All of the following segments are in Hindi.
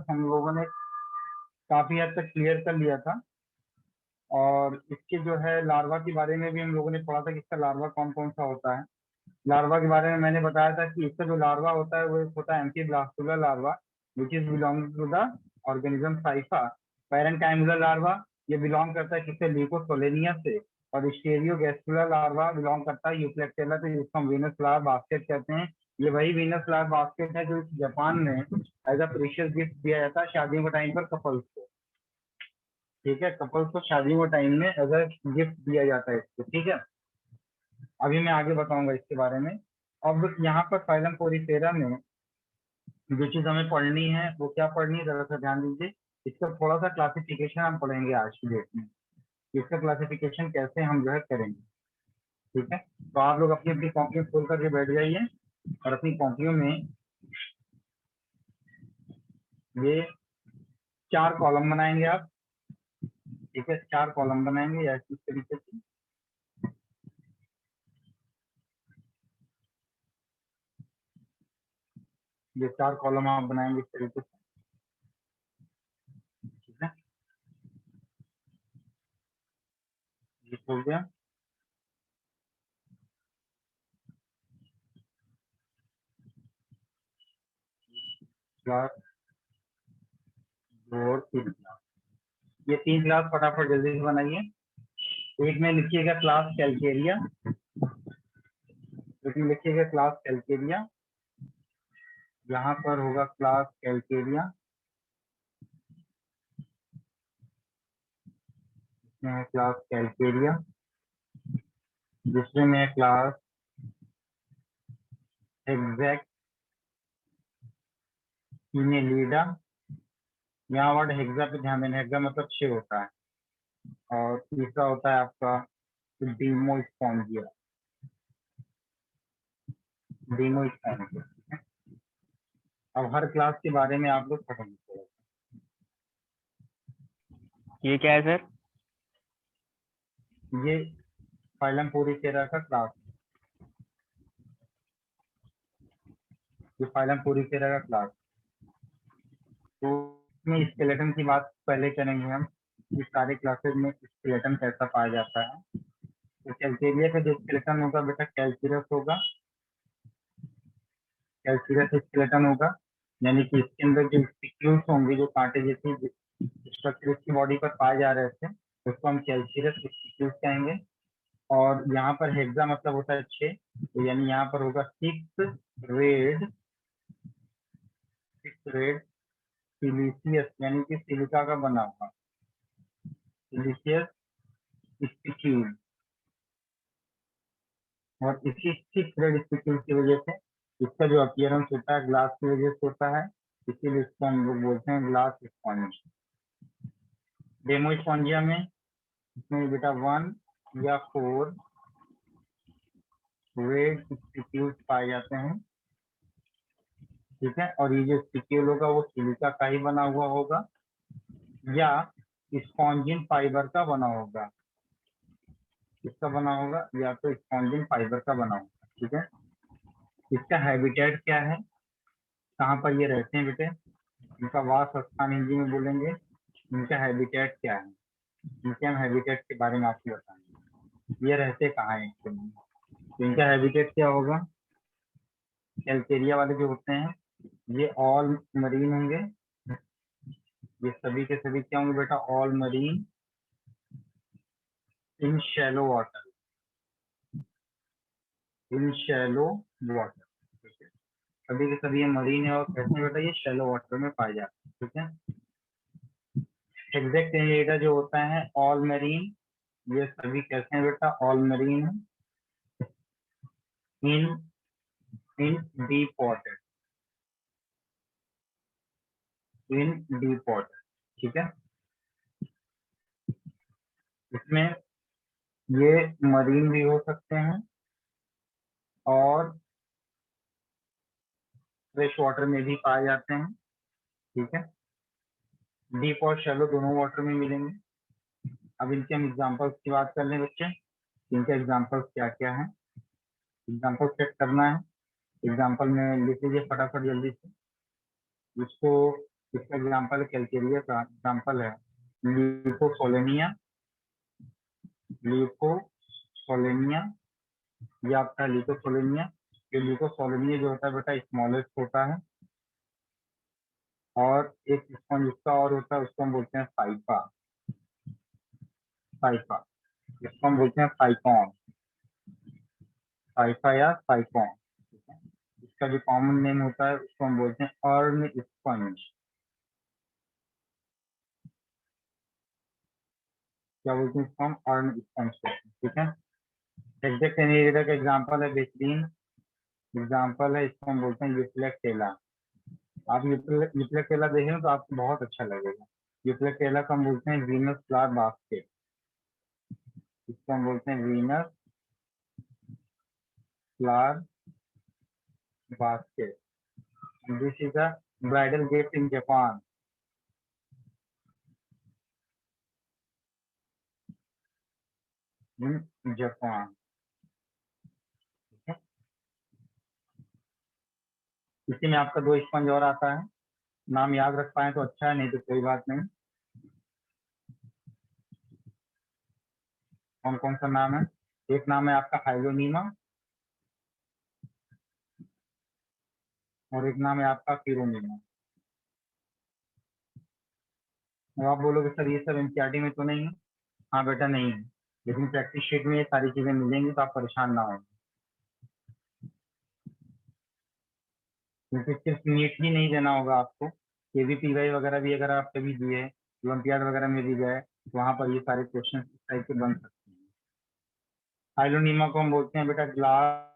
हम लोगों ने काफी हद तक क्लियर कर लिया था। और इसके जो है लार्वा के बारे में भी हम लोगों ने पढ़ा था कि इसका लार्वा कौन कौन सा होता है। लार्वा के बारे में मैंने बताया था कि इसका जो लार्वा होता है वो एक होता है amphiblastula larva, which is belong to the organism Scypha. Parenchymula larva ये बिलोंग करता है किससे, ल्यूकोसोलेनिया से। और स्टेरियोगैस्ट्रुला लार्वा बिलोंग करता है यूप्लेक्टेला से, जिसको हम वीनस फ्लावर बास्केट कहते हैं। ये वही वीनस फ्लावर बास्केट है जो जापान में एज अ प्रीशियस गिफ्ट दिया जाता है शादियों के टाइम पर कपल्स को। ठीक है, कपल्स को शादियों के टाइम में एज अ गिफ्ट दिया जाता है इसको। ठीक है, अभी मैं आगे बताऊंगा इसके बारे में। अब यहाँ पर फाइलम पोरीफेरा में जो चीज हमें पढ़नी है वो क्या पढ़नी है, जरा सा ध्यान दीजिए। इसका थोड़ा सा क्लासिफिकेशन हम पढ़ेंगे आज की डेट में। इसका क्लासिफिकेशन कैसे हम जो है करेंगे। ठीक है, तो आप लोग अपनी अपनी कॉपियां खोल करके बैठ जाइए और अपनी कॉपियों में ये 4 कॉलम बनाएंगे आप। ठीक है, 4 कॉलम बनाएंगे या इस तरीके से। ये 4 कॉलम आप बनाएंगे इस तरीके से। ठीक है, ये हो गया। क्लास 2 और 3 क्लास, ये 3 क्लास फटाफट जल्दी से बनाइए। एक में लिखिएगा क्लास कैलकेरिया, एक में लिखिएगा क्लास कैलकेरिया, यहाँ पर होगा क्लास कैलकेरिया, इसमें है क्लास कैलकेरिया। दूसरे में है क्लास एग्जैक्ट इनेलिडा। यहाँ वर्ड हेक्सा पे ध्यान देना, हेक्सा मतलब 6 होता है। और तीसरा होता है आपका डीमोस्पोंजिया, डीमोस्पोंजिया। अब हर क्लास के बारे में आप लोग पढ़ेंगे। ये क्या है सर? ये फाइलम पोरीफेरा का क्लास, ये फाइलम पोरीफेरा का क्लास। तो इसमें स्केलेटन की बात पहले करेंगे हम, इस सारे क्लासेज में स्केलेटन कैसा पाया जाता है। तो कैलकेरिया का जो स्केलेटन होगा बेटा कैल्सिरस होगा, कैल्सिरस स्केलेटन होगा। यानी कि इसके अंदर जो स्पिक्यूल्स होंगे, जो कांटे जैसी स्ट्रक्चर इसकी बॉडी पर पाए जा रहे थे, उसको हम कैल्सिरस स्पिक्यूल्स कहेंगे। और यहाँ पर हेक्सा मतलब होता है 6, तो यानी यहाँ पर होगा 6 रेड सिलिशियस, यानी कि सिलिका का बना हुआ सिलिशियस स्पिक्यूल। और इसी 6 रेड स्पिक्यूल की वजह से इसका जो अपीयरेंस होता है ग्लास की वजह से होता है, इसीलिए इसको हम लोग बोलते हैं ग्लास स्पॉन्ज। डेमो स्पॉन्जिया में इसमें बेटा 1 या 4 रेड स्पिक्यूल्स पाए जाते हैं। ठीक है, और ये जो स्पिक्यूल होगा वो सिलिका का ही बना हुआ होगा या स्पॉन्जिन फाइबर का बना होगा। किसका बना होगा, या तो स्पॉन्जिन फाइबर का बना होगा। ठीक है, इसका हैबिटेट क्या है, कहाँ पर ये रहते हैं बेटे, इनका वास स्थान हिंदी में बोलेंगे। इनका हैबिटेट क्या है, इनके हम हैबिटेट के बारे में आपको बताएंगे। ये रहते कहाँ है एक्चुअली, तो इनका हैबिटेट क्या होगा। कैल्केरिया वाले जो होते हैं ये ऑल मरीन होंगे, ये सभी के सभी क्या होंगे बेटा, ऑल मरीन इन शैलो वाटर, इन शैलो वाटर। ठीक है, सभी के सभी ये मरीन है और कैसे हैं बेटा, ये शैलो वाटर में पाए जाते हैं। ठीक है, एग्जैक्ट एनिलिडा जो होता है ऑल मरीन, ये सभी कैसे हैं बेटा, ऑल मरीन इन इन डीप वाटर, इन डीप वाटर। ठीक है, इसमें ये मरीन भी हो सकते हैं और फ्रेश वाटर में भी पाए जाते हैं। ठीक है, डीप और शैलो दोनों वाटर में मिलेंगे। अब इनके हम एग्जांपल्स की बात कर लें बच्चे, इनके एग्जांपल्स क्या क्या हैं। एग्जांपल सेट करना है, एग्जांपल में लिख लीजिए फटाफट जल्दी से। इसको इसका एग्जाम्पल कैलकेरिया का एग्जाम्पल है ल्यूकोसोलेनिया। ल्यूकोसोलेनिया ये आपका ल्यूकोसोलेनिया। ये ल्यूकोसोलेनिया जो होता है बेटा स्मॉलेस्ट होता है। और एक स्पंज इसका और होता है, उसको हम बोलते हैं साइफा। साइफा इसको हम बोलते हैं साइफॉन। साइफा या साइफॉन, ठीक है। इसका जो कॉमन नेम होता है उसको हम बोलते हैं अर्न स्पंज। क्या बोलते हैं इसको हम? अर्न स्पंज कहते हैं, ठीक है। एग्जैक्ट एनिरेटर का एग्जाम्पल है बेहतरीन एग्जाम्पल है, इसको हम बोलते हैं यूप्लेक्टेला। आप यूप्लेक्टेला देखें तो आपको बहुत अच्छा लगेगा। यूप्लेक्टेला को हम बोलते हैं वीनस फ्लावर बास्केट। इसको हम बोलते हैं Venus flower basket. This is a bridal gift in Japan. In Japan. इसी में आपका दो स्पंज और आता है, नाम याद रख पाए तो अच्छा है, नहीं तो कोई बात नहीं। कौन कौन सा नाम है? एक नाम है आपका हाइलोनीमा और एक नाम है आपका फिरोनीमा। अब आप बोलोगे सर ये सब एनसीईआरटी में तो नहीं है। हाँ बेटा नहीं है, लेकिन प्रैक्टिस शीट में ये सारी चीजें मिलेंगी तो आप परेशान ना हो, क्योंकि सिर्फ नीट ही नहीं देना होगा आपको, केवीपीवाई वगैरह भी अगर आप कभी दिए, ओलंपियाड वगैरह में भी गए तो वहाँ पर ये सारे क्वेश्चन इस टाइप के बन सकते हैं। हाइलोनीमा को हम बोलते हैं बेटा ग्लास।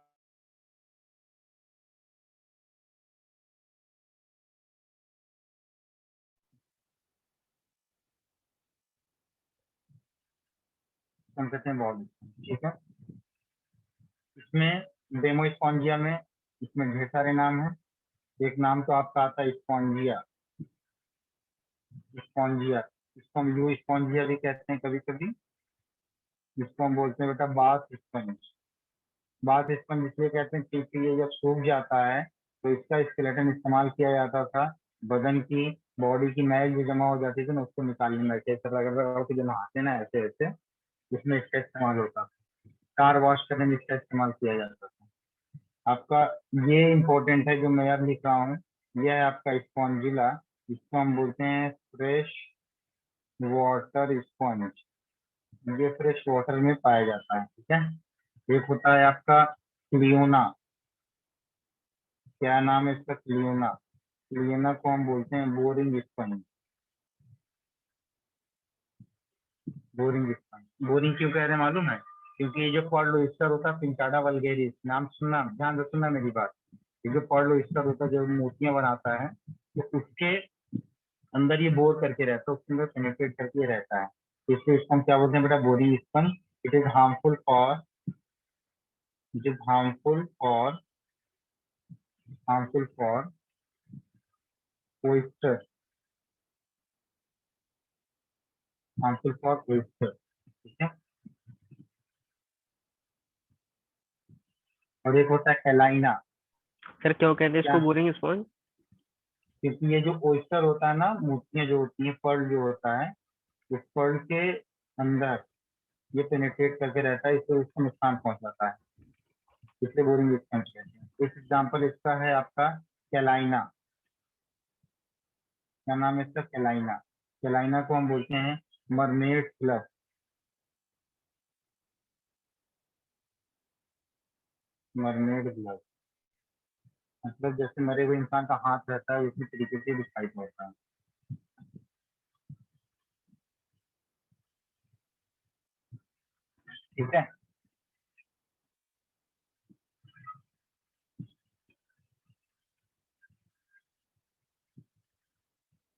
हम कहते हैं बॉडी, ठीक है। इसमें डेमोस्पॉन्जिया में इसमें ढेर सारे नाम हैं। एक नाम तो आपका आता है स्पॉन्जिया। स्पॉन्जिया इसको हम यू स्पॉन्जिया भी कहते हैं कभी कभी। जिसको हम बोलते हैं बेटा बाथ स्पंज। बाथ स्पंज इसलिए कहते हैं क्योंकि ये जब सूख जाता है तो इसका स्केलेटन इस्तेमाल किया जाता था बदन की, बॉडी की मैल जो जमा हो जाती थी ना उसको निकालने में, ऐसे रगड़ के जो नहाते ना ऐसे ऐसे, उसमें इसका इस्तेमाल होता था। कार वॉश करने में इसका इस्तेमाल किया जाता था। आपका ये इम्पोर्टेंट है जो मैं अब लिख रहा हूँ, यह है आपका स्पॉन्जिला। इसको हम बोलते हैं फ्रेश वाटर स्पॉन्ज। ये फ्रेश वाटर में पाया जाता है, ठीक है। एक होता है आपका क्लियोना। क्या नाम है इसका? क्लियोना। क्लियोना को हम बोलते हैं boring sponge. Boring sponge boring क्यों कह रहे हैं मालूम है? क्योंकि ये जो पर्लोइस्टर होता है पिंटाडा वल्गेरिस, नाम सुनना, ध्यान से सुनना मेरी बात। ये जो पर्लोइस्टर होता है जो मोतियां बनाता है तो उसके अंदर ये बोर करके रहता है, उसके अंदर पेनिट्रेट करके रहता है, इसलिए इसको हम क्या बोलते हैं बेटा? Boring sponge. It is harmful for it is harmful for oyster harmful for oyster, ठीक है। और एक होता है कैलाइना। सर क्यों कहते हैं क्या? इसको बोरिंग स्पॉन्ज? क्योंकि ये जो oyster होता है ना, मोतियां जो होती हैं, पर्ल जो होता है, उस पर्ल के अंदर ये पेनिट्रेट करके रहता है, इससे उसको नुकसान पहुंचाता है, इसलिए बोरिंग स्पंज कहते हैं। एक एग्जाम्पल इसका है आपका कैलाइना। क्या नाम है इसका? कैलाइना। कैलाइना को हम बोलते हैं मरमेड फ्लश। मरमेड ब्लड मतलब जैसे मरे हुए इंसान का हाथ रहता है उसी तरीके से दिखाई पड़ता है, ठीक है।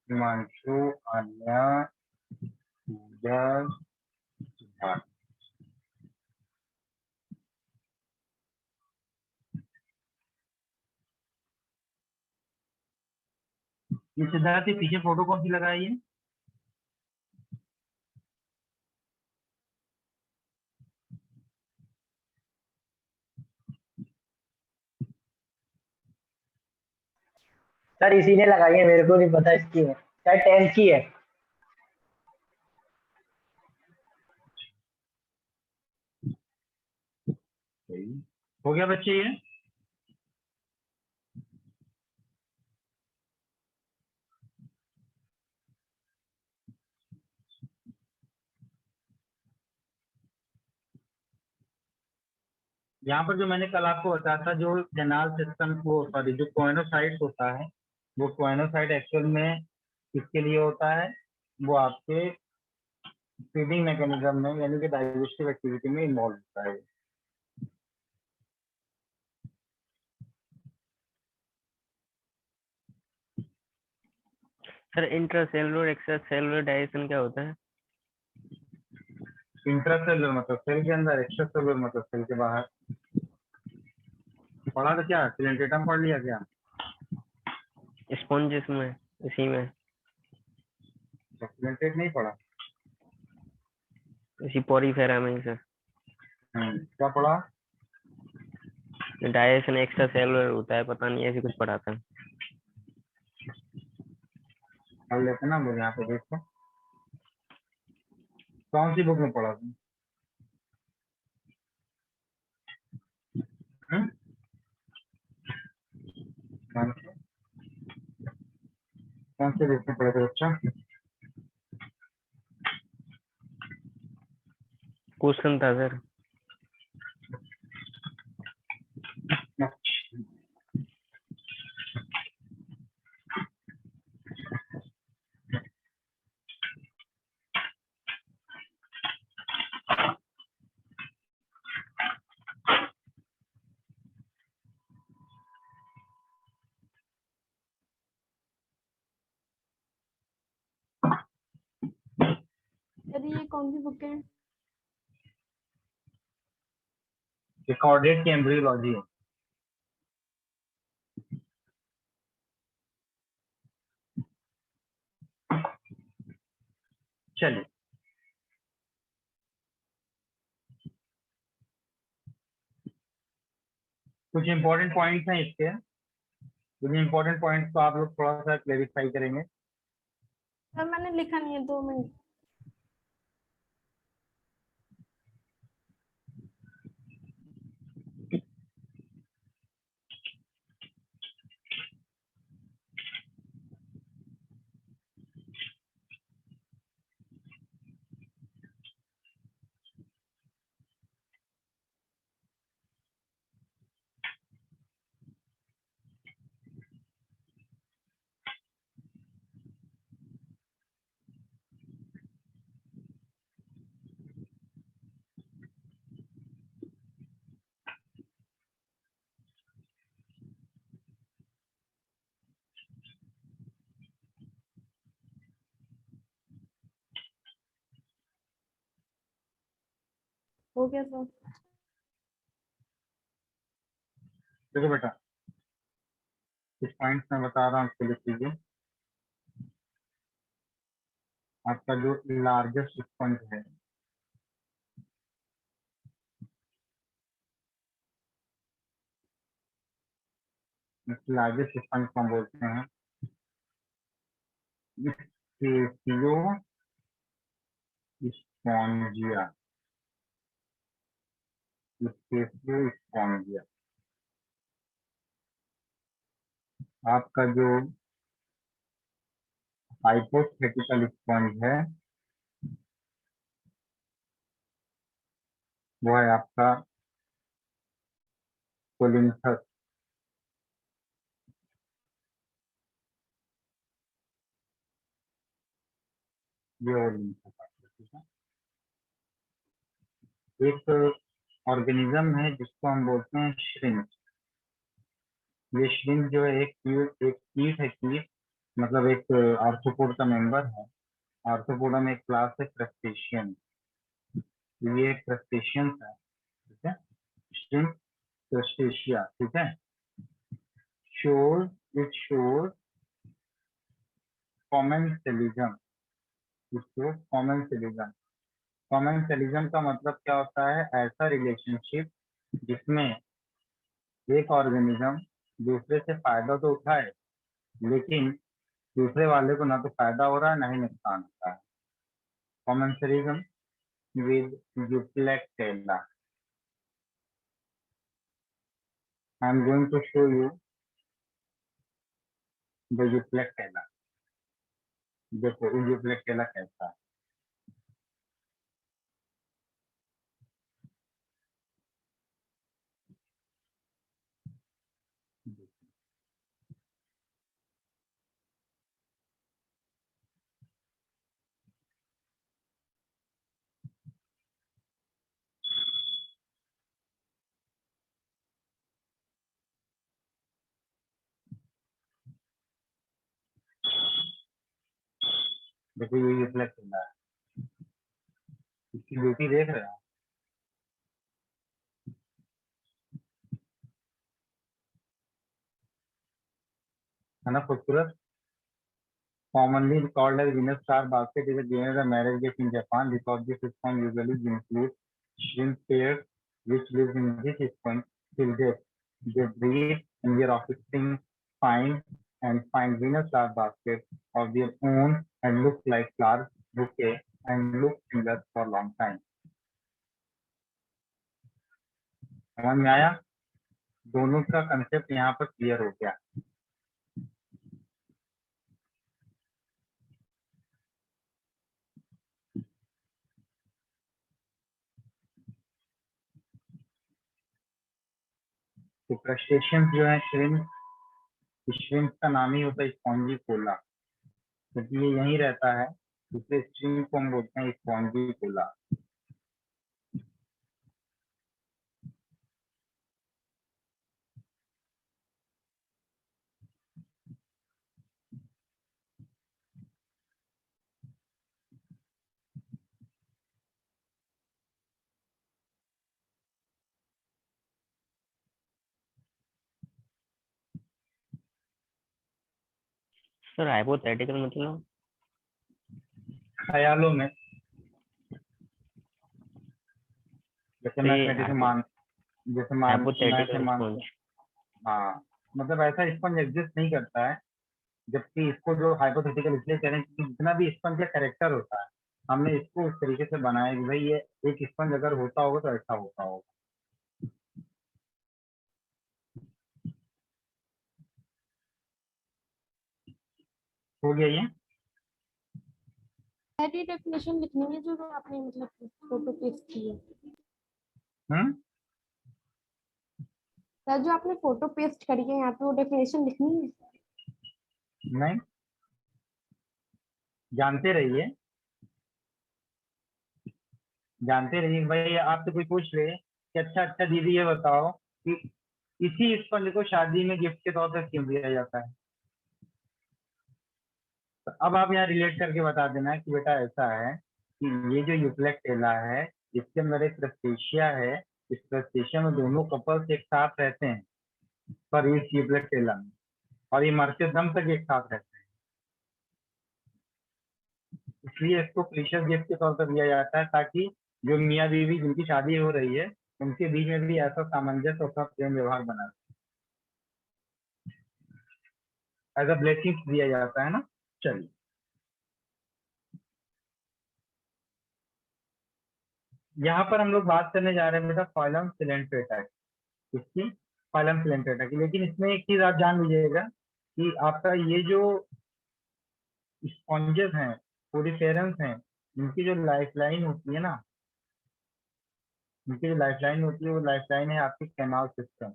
हिमांशु, आन्या, पूजा, सिद्धार्थ। ये सिद्धार्थ के पीछे फोटो कौन सी लगाई है? सर इसी ने लगाई है, मेरे को नहीं पता इसकी है, शायद 10th की है। हो गया बच्चे ये? यहाँ पर जो मैंने कल आपको बताया था, जो कैनाल सिस्टम को, सॉरी, जो कोइनोसाइट होता है, वो कोइनोसाइट एक्चुअल में किसके लिए होता है? वो आपके फीडिंग मैकेनिज्म में, यानी कि डाइजेस्टिव एक्टिविटी में इन्वॉल्व होता है। Sir intracellular extra cellular digestion क्या होता है? इंट्रासेलुलर मतलब सेल के अंदर, एक्स्ट्रा सेलुलर मतलब सेल के बाहर। पढ़ा था क्या? सिलेंटेटम पढ़ लिया क्या? स्पॉन्जिस में, इसी में, सिलेंटेट नहीं पढ़ा? इसी पोरीफेरा में ही सर। क्या पढ़ा? डाइजेशन एक्स्ट्रा सेलुलर होता है, पता नहीं, ऐसे कुछ पढ़ा था। पढ़ लेते ना लोग, यहाँ पे देखो कौन सी बुक में पढ़ा तुम? हम्म? कौन से बुक में पढ़े थे बच्चा? क्वेश्चन था सर। अरे ये कौन सी बुक है? रिकॉर्डेड की एम्ब्रियोलॉजी है। चलिए, कुछ इंपॉर्टेंट पॉइंट्स हैं इसके। कुछ इंपॉर्टेंट पॉइंट्स को आप लोग थोड़ा सा क्लेरिफाई करेंगे। सर मैंने लिखा नहीं है, 2 मिनट। हो गया सर। देखो बेटा, कुछ पॉइंट्स मैं बता रहा हूँ, उसको लिख लीजिए। आपका जो लार्जेस्ट स्पंज है, लार्जेस्ट स्पंज को हम बोलते हैं स्पॉन्जिया। स्पॉन्जिया आपका जो हाइपोथेटिकल स्पंज है, वो है आपका कोलिन्थस। ये ओलिन्थस आपका, ठीक है। एक ऑर्गेनिज्म है जिसको हम बोलते हैं श्रिम्प। ये श्रिम्प जो है एक कीट है। कीट मतलब एक आर्थ्रोपोड का मेंबर है। आर्थ्रोपोडा में एक क्लास है क्रस्टेशियन। ये क्रस्टेशियंस है, ठीक है। श्रिम्प क्रस्टेशिया, ठीक है। Shows it shows commensalism. इसको कॉमेंसेलिज्म, कॉमेंसेलिज्म का मतलब क्या होता है? ऐसा रिलेशनशिप जिसमें एक ऑर्गेनिज्म दूसरे से फायदा तो उठाए, लेकिन दूसरे वाले को ना तो फायदा हो रहा है ना ही नुकसान होता है। Commensalism with Euplectella. I am going to show you the Euplectella. देखो यूप्लेक्टेला कैसा है। देखो ये यूप्लेक्टेला है, इसकी ब्यूटी देख रहे हो, है ना खूबसूरत। Commonly called as Venus star basket is a genus of marriage gift in Japan because this sponge usually includes shrimp pairs which lives in this sponge till death. They breed and their offspring find Venus star baskets of their own and look like flower bouquet and look similar for a long time. समझ में आया? दोनों का कंसेप्ट यहाँ पर क्लियर हो गया। तो क्रस्टेशियंस जो है श्रिम्प का नाम ही होता है स्पॉन्जिकोला, क्योंकि ये यहीं रहता है, दूसरे श्रिम्प को हम बोलते हैं स्पॉन्जिकोला। सर हाइपोथेटिकल मतलब ख्यालों में, जैसे तो मैं ये जैसे मान मैं ऐसे हाइपोथेटिकल मान, स्पॉन्ज। हाँ मतलब ऐसा स्पंज एग्जिस्ट नहीं करता है, जबकि इसको जो हाइपोथेटिकल इसलिए कह रहे हैं कि जितना भी स्पंज का कैरेक्टर होता है हमने इसको उस तरीके से बनाया कि भाई ये एक स्पंज अगर होता होगा तो ऐसा होता होगा। हो गया ये? सारी डेफिनेशन लिखनी है जो आपने मतलब फोटो पेस्ट की है। हम्म, सर जो आपने फोटो पेस्ट करी है यहाँ पे वो डेफिनेशन लिखनी है। नहीं, जानते रहिए भाई। आपसे कोई पूछ ले कि अच्छा अच्छा दीदी ये बताओ कि इसी स्पंज को शादी में गिफ्ट के तौर पर क्यों दिया जाता है, तो अब आप यहाँ रिलेट करके बता देना कि बेटा ऐसा है कि ये जो यूप्लेक्टेला है इसके अंदर एक क्रस्टेशिया है, इस क्रस्टेशिया में दोनों कपल्स एक साथ रहते हैं पर इस यूप्लेक्टेला में, और ये मरते दम तक एक साथ रहते हैं, इसलिए इसको प्रीशियस गिफ्ट के तौर पर दिया जाता है ताकि जो मियाँ बीवी जिनकी शादी हो रही है उनके बीच में भी ऐसा सामंजस्य और प्रेम व्यवहार बना एज अ ब्लेसिंग दिया जाता है ना। चलिए यहाँ पर हम लोग बात करने जा रहे हैं बेटा फाइलम सिलेंट्रेटा की, इसकी फाइलम सिलेंट्रेटा की। लेकिन इसमें एक चीज आप जान लीजिएगा कि आपका ये जो स्पॉन्जेस हैं, पोरिफेरंस हैं, इनकी जो लाइफ लाइन होती है ना, इनकी जो लाइफ लाइन होती है वो लाइफ लाइन है आपकी कैनाल सिस्टम।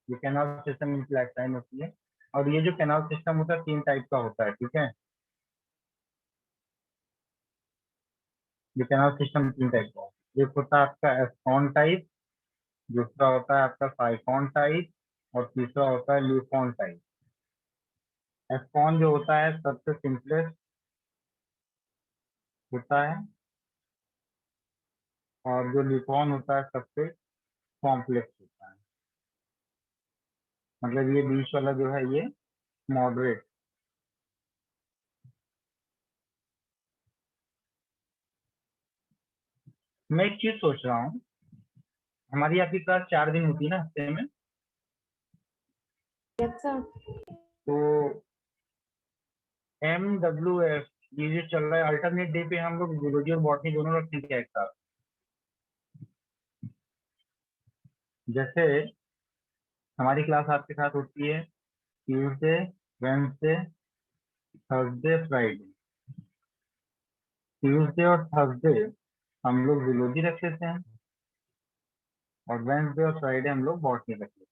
ये कैनाल सिस्टम इनकी लाइफ लाइन होती है, और ये जो कैनाल सिस्टम होता है 3 टाइप का होता है, ठीक है। ये कैनाल सिस्टम 3 टाइप का होता है। एक होता है आपका एस्कॉन टाइप, दूसरा होता है आपका साइफॉन टाइप, और तीसरा होता है ल्यूफॉन टाइप। एस्कॉन जो होता है सबसे सिंपलेस्ट होता है, और जो ल्यूफॉन होता है सबसे कॉम्प्लेक्स होता है। मतलब ये बीच वाला जो है ये मॉडरेट। मैं एक चीज सोच रहा हूँ, हमारी आपकी क्लास 4 दिन होती है ना हफ्ते में, यस सर। तो MWF ये जो चल रहा है अल्टरनेट डे पे हम लोग जूलॉजी और बॉटनी दोनों रखते हैं क्या एक साथ? जैसे हमारी क्लास आपके साथ होती है Tuesday, Wednesday, Thursday, Friday. Tuesday और थर्सडे हम लोग जूलॉजी रख लेते हैं और वेडनेसडे और फ्राइडे हम लोग बॉटनी रख लेते हैं।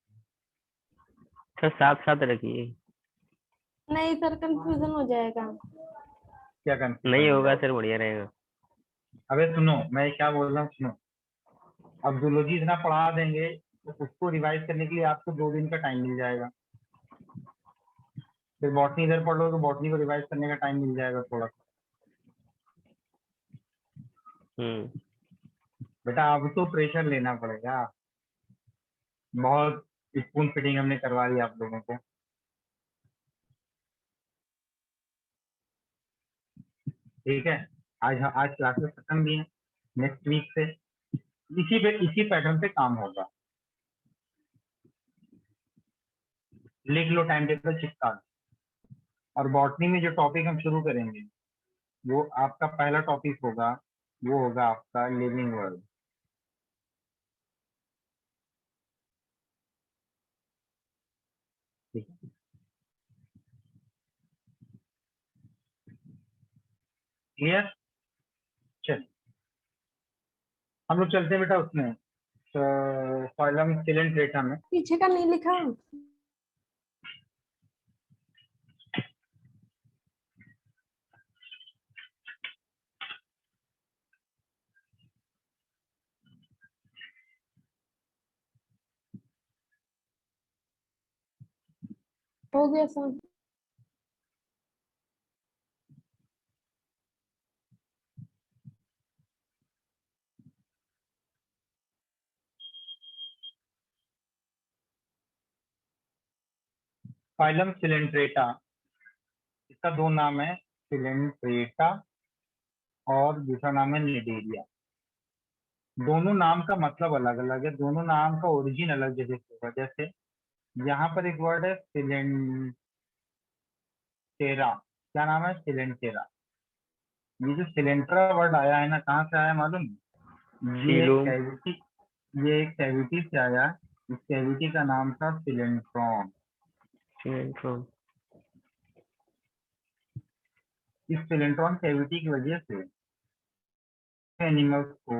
सर साथ साथ रखिए। नहीं सर, कंफ्यूजन हो जाएगा। क्या कंफ्यूजन नहीं हो होगा जाएगा? सर, बढ़िया रहेगा। अबे सुनो, मैं क्या बोल रहा हूँ सुनो। अब जूलॉजी इतना पढ़ा देंगे तो उसको रिवाइज करने के लिए आपको 2 दिन का टाइम मिल जाएगा। फिर बॉटनी इधर पढ़ लो तो बॉटनी को रिवाइज करने का टाइम मिल जाएगा थोड़ा सा। बेटा अब तो प्रेशर लेना पड़ेगा, बहुत स्पून फिटिंग हमने करवा दी आप लोगों को। ठीक है, आज क्लासेस खत्म भी है, नेक्स्ट वीक से इसी पैटर्न पे काम होगा। लिख लो, टाइम टेबल चिपका लो। और बॉटनी में जो टॉपिक हम शुरू करेंगे वो आपका पहला टॉपिक होगा, वो होगा आपका लिविंग वर्ल्ड। ठीक है, क्लियर? चल हम लोग चलते हैं बेटा उसमें फाइलम सिलेंट्रेटा में। पीछे का नहीं लिखा। हो गया सर। फाइलम सिलेंट्रेटा, इसका दो नाम है, सिलेंट्रेटा और दूसरा नाम है निडेरिया। दोनों नाम का मतलब अलग अलग है, दोनों नाम का ओरिजिन अलग जगह से होगा। जैसे यहाँ पर एक वर्ड है सिलेंटेरा, क्या नाम है? सिलेंटेरा। ये जो सिलेंट्रा वर्ड आया है ना, कहाँ से आया मालूम? ये एक सीलूम। कैविटी, ये एक कैविटी से आया। इस कैविटी का नाम था सिलेंट्रॉन। सीलेंट्रॉन। इस सिलेंट्रॉन कैविटी की वजह से एनिमल्स को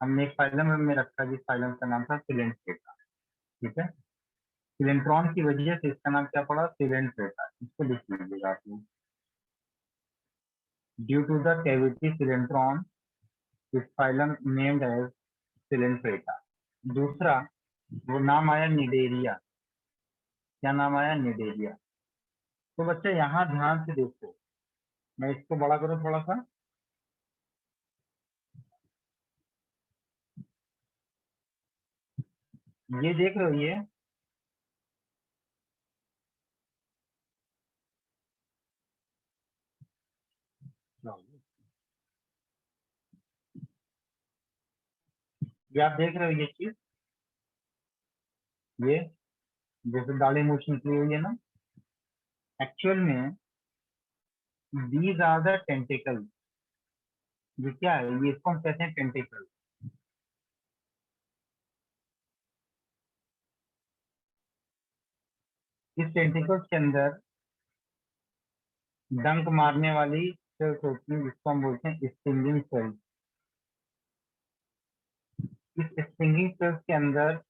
हमने एक फाइलम में रखा जिस फाइलम का नाम था सिलेंट्रेटा। ठीक है, सिलेंट्रॉन की वजह से इसका नाम क्या पड़ा? सिलेंट्रेटा। इसको लिख लीजिएगा आप लोग। Due to the cavity coelenteron this phylum named as Coelenterata. दूसरा वो नाम आया निडेरिया। क्या नाम आया? निडेरिया। तो बच्चे यहाँ ध्यान से देखो, मैं इसको बड़ा करूँ थोड़ा सा। ये देख रहे हो ये आप देख रहे हो ये चीज, ये जैसे दाढ़ी मूछ निकली हुई है ना, एक्चुअल में दीज आर द टेंटिकल। ये क्या है? ये इसको हम कहते हैं टेंटिकल। इस टेंटिकल्स के अंदर डंक मारने वाली सेल्स होती हैं जिसको हम बोलते हैं स्टिंगिंग सेल्स। इस स्टिंगिंग सेल्स के अंदर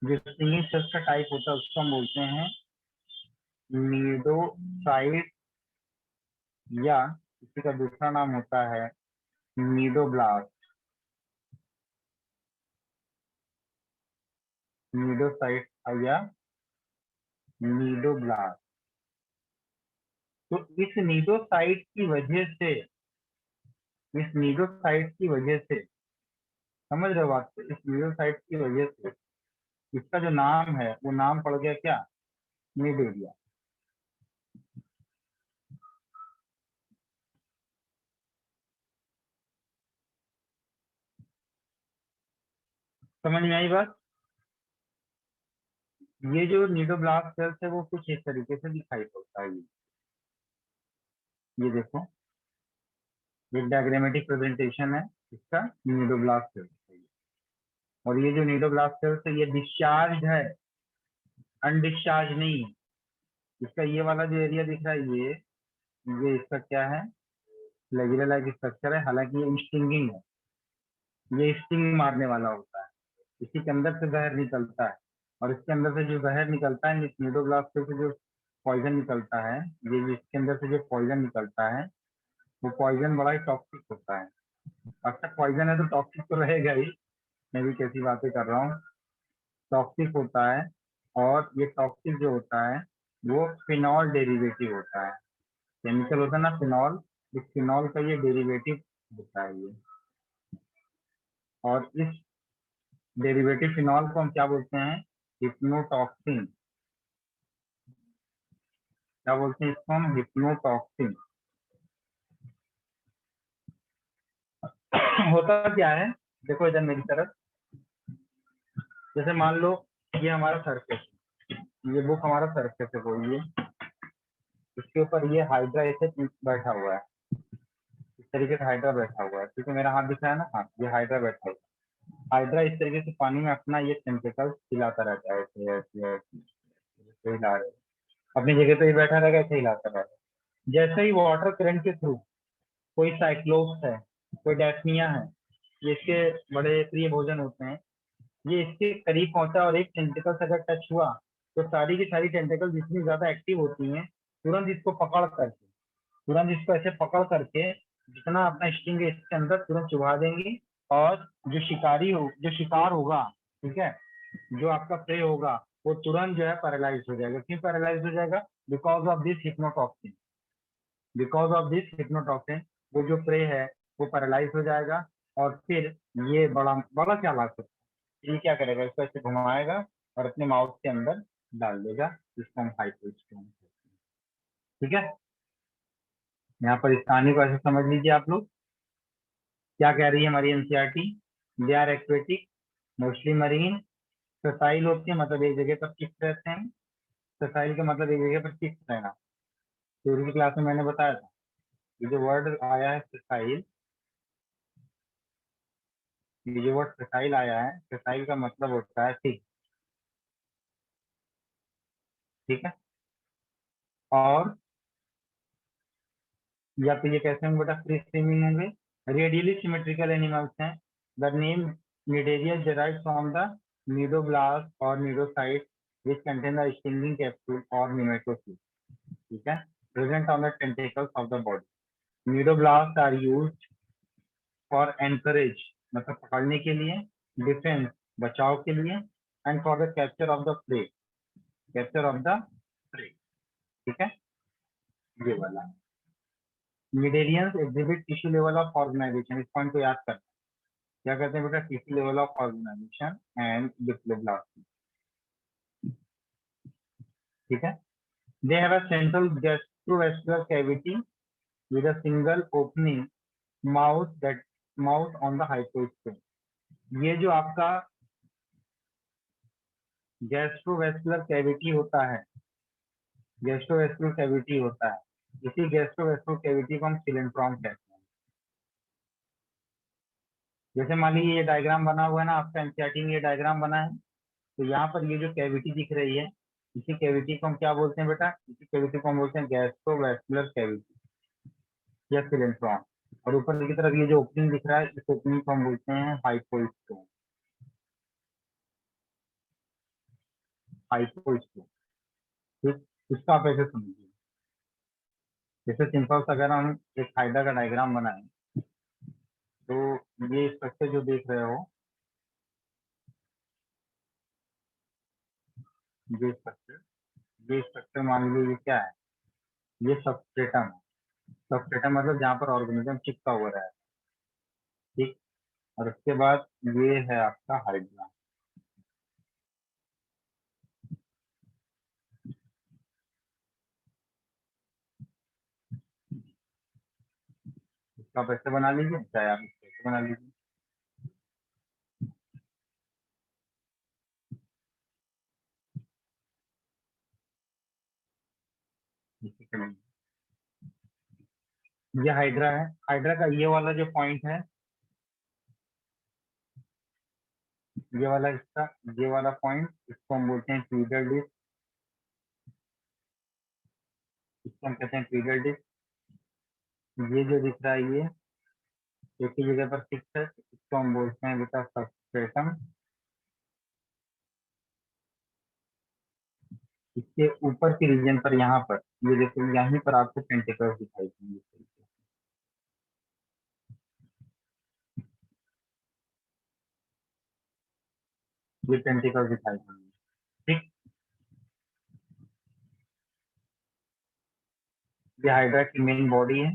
जो स्टिंगिंग सेल्स का टाइप होता है उसको हम बोलते हैं नीडोसाइट, या इसी का दूसरा नाम होता है नीडोब्लास्ट। नीडोसाइट या नीडोब्लास्ट। तो इस नीडोसाइट की वजह से, इस नीडोसाइट की वजह से, समझ रहे हो बात को? इस नीडोसाइट की वजह से इसका जो नाम है वो नाम पड़ गया क्या? निडेरिया। समझ में आई बात? ये जो न्यूरोब्लास्ट सेल्स है वो कुछ इस तरीके से दिखाई पड़ता है। ये देखो, ये डायग्रामेटिक प्रेजेंटेशन है इसका न्यूरोब्लास्ट सेल्स। और ये जो न्यूरोब्लास्ट सेल्स है ये डिस्चार्ज है, अनडिस्चार्ज नहीं है। इसका ये वाला जो एरिया दिख रहा है ये इसका क्या है, फ्लैगेला लाइक स्ट्रक्चर है। हालांकि ये स्टिंगिंग है, ये स्टिंग मारने वाला होता है। इसी के अंदर से जहर निकलता है, और इसके अंदर से जो जहर निकलता है, इस न्यूरोब्लास्ट से जो पॉइजन निकलता है, ये जो इसके अंदर से जो पॉइजन निकलता है वो पॉइजन बड़ा ही टॉक्सिक होता है। अच्छा, पॉइजन है तो टॉक्सिक तो रहेगा ही, मैं भी कैसी बातें कर रहा हूँ। टॉक्सिक होता है, और ये टॉक्सिक जो होता है वो फिनॉल डेरिवेटिव होता है। केमिकल होता है ना फिनॉल, इस फिनॉल का ये डेरिवेटिव होता है ये। और इस डेरिवेटिव फिनॉल को हम क्या बोलते हैं, हिप्नोटॉक्सिन। क्या बोलते हैं इसको हम, हिप्नोटॉक्सिन। होता क्या है, देखो इधर मेरी तरफ, जैसे मान लो ये हमारा सरफेस, ये बुक हमारा सरफेस है कोई, ये इसके ऊपर ये हाइड्रा ऐसे बैठा हुआ है, इस तरीके से हाइड्रा बैठा हुआ है। ठीक है, मेरा हाथ दिख रहा है ना, हाँ ये हाइड्रा बैठा हुआ है। हाइड्रा इस तरीके से पानी में अपना ये टेंटिकल्स हिलाता रहता है, ऐसे ऐसे ऐसे ऐसे हिला रहे, अपनी जगह पे ही बैठा रहेगा, ऐसे हिलाता रहेगा। जैसे ही वाटर करंट के थ्रू कोई साइक्लोप्स है, कोई डैफनिया है, ये इसके बड़े प्रिय भोजन होते हैं, ये इसके करीब पहुंचा और एक टेंटिकल्स अगर टच हुआ तो सारी की सारी टेंटिकल्स जितनी ज्यादा एक्टिव होती हैं, तुरंत इसको पकड़ करके, तुरंत इसको ऐसे पकड़ करके जितना अपना स्टिंग है इसके अंदर तुरंत चुभा देंगी। और जो शिकार होगा, ठीक है, जो आपका प्रे होगा वो तुरंत जो है पैरालाइज हो जाएगा। क्यों पैरालाइज हो जाएगा, because of this hypnotoxin. Because of this hypnotoxin वो जो प्रे है वो पैरालाइज हो जाएगा। और फिर ये बड़ा बड़ा क्या ला सकता है, ये क्या करेगा, इसको ऐसे घुमाएगा और अपने माउथ के अंदर डाल देगा, जिसको हम हाइपोस्टोम। ठीक है, यहाँ पर इस कहानी को ऐसे समझ लीजिए आप लोग। क्या कह रही है हमारी NCERT, they are aquatic, mostly marine, sessile होती है, मतलब एक जगह पर फिक्स रहते हैं। ससाइल का मतलब एक जगह पर फिक्स रहना। थ्योरी की क्लास में मैंने बताया था, ये जो वर्ड आया है ससाइल, ये जो वर्ड ससाइल आया है, ससाइल का मतलब होता है फिक्स। ठीक है, और या तो ये कैसे होंगे बेटा, फ्री स्विमिंग होंगे, रेडियली सिमेट्रिकल एनिमल्स हैं। The name cnidarians derived from the neuroblast और neurocyte which contain the stinging capsule or nematocyst. ठीक है, present on the tentacles of the body. Neuroblasts are used for anchorage, मतलब पकड़ने के लिए, डिफेंस बचाव के लिए, and for the capture of the prey, capture of the prey. ठीक है, ये वाला cnidarians exhibit tissue level of organisation. इस पॉइंट को याद करना, क्या कहते हैं बेटा, tissue level of organisation and diploblast. ठीक है, they have a central gastrovascular cavity with a single opening mouth on the hyposphere. ये जो आपका गैस्ट्रोवेस्कुलर कैविटी होता है, गैस्ट्रोवेस्कुलर कैविटी होता है, इसी गैस्ट्रोवेस्कुलर कैविटी को हम सिलेंट्रॉन कहते हैं। जैसे मान लीजिए ये डायग्राम बना हुआ है ना, आपका एनसीईआरटी में ये डायग्राम बना है, तो यहाँ पर ये जो कैविटी दिख रही है, इसी कैविटी को हम क्या बोलते हैं बेटा, इसी कैविटी को हम बोलते हैं गैस्ट्रोवेस्कुलर कैविटी या सिलेंट्रॉन। और ऊपर की तरफ ये जो ओपनिंग दिख रहा है, इस ओपनिंग को हम बोलते हैं हाइपोस्टोम। हाइपोस्टोम, ठीक, इसका आप ऐसे समझिए, जैसे सिंपल सा अगर हम एक हाइड्रा का डायग्राम बनाएं, तो ये स्ट्रक्चर जो देख रहे हो, ये स्ट्रक्चर मान लीजिए ये क्या है, ये सबस्ट्रेटम है। सबस्ट्रेटम मतलब जहाँ पर ऑर्गेनिज्म चिपका हुआ है। ठीक, और उसके बाद ये है आपका हाइड्रा। इसका आप ऐसे बना लीजिए, चाहे आप इसको ऐसे बना लीजिए। ये हाइड्रा है। हाइड्रा का ये वाला जो पॉइंट है, ये वाला इसका ये वाला पॉइंट, इसको हम बोलते हैं ट्विडल डिस्क। इसको हम कहते हैं ट्विडल डिस्क। ये जो दिख रहा है ये एक ही जगह पर फिक्स है, इसको हम बोलते हैं बेटा सबस्ट्रेटम। इसके ऊपर के रीजन पर यहाँ पर ये देखो, यहीं पर आपको पेंटिकल्स दिखाई देंगे। ये पेंटिकल्स दिखाई देंगे, ठीक। ये हाइड्रा की मेन बॉडी है।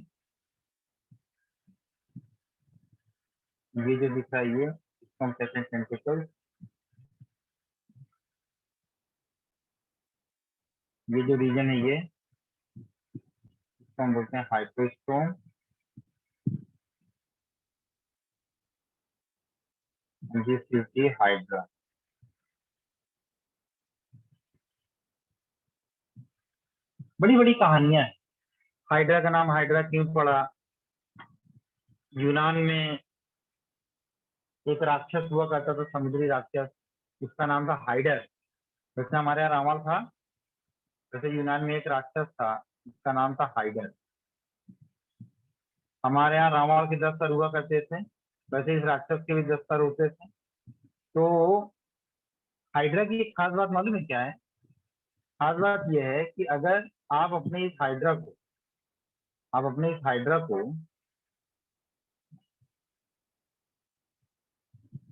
ये जो दिख रहा है ये, इसको हम कहते हैं पेंटिकल्स। ये जो रीजन है ये, इसको हम बोलते हैं hypostome. This is the hydra. बड़ी बड़ी कहानियां हैं। हाइड्रा का नाम हाइड्रा क्यों पड़ा? यूनान में एक राक्षस हुआ करता था, समुद्री राक्षस, उसका नाम था हाइडर। जैसे हमारे यहाँ रावण था, वैसे यूनान में एक राक्षस था, उसका नाम था हाइडर। हमारे यहाँ रावण के 10 सर हुआ करते थे, वैसे इस राक्षस के भी 10 सर होते थे। तो हाइड्रा की एक खास बात मालूम है क्या है? खास बात यह है कि अगर आप अपने इस हाइड्रा को आप अपने इस हाइड्रा को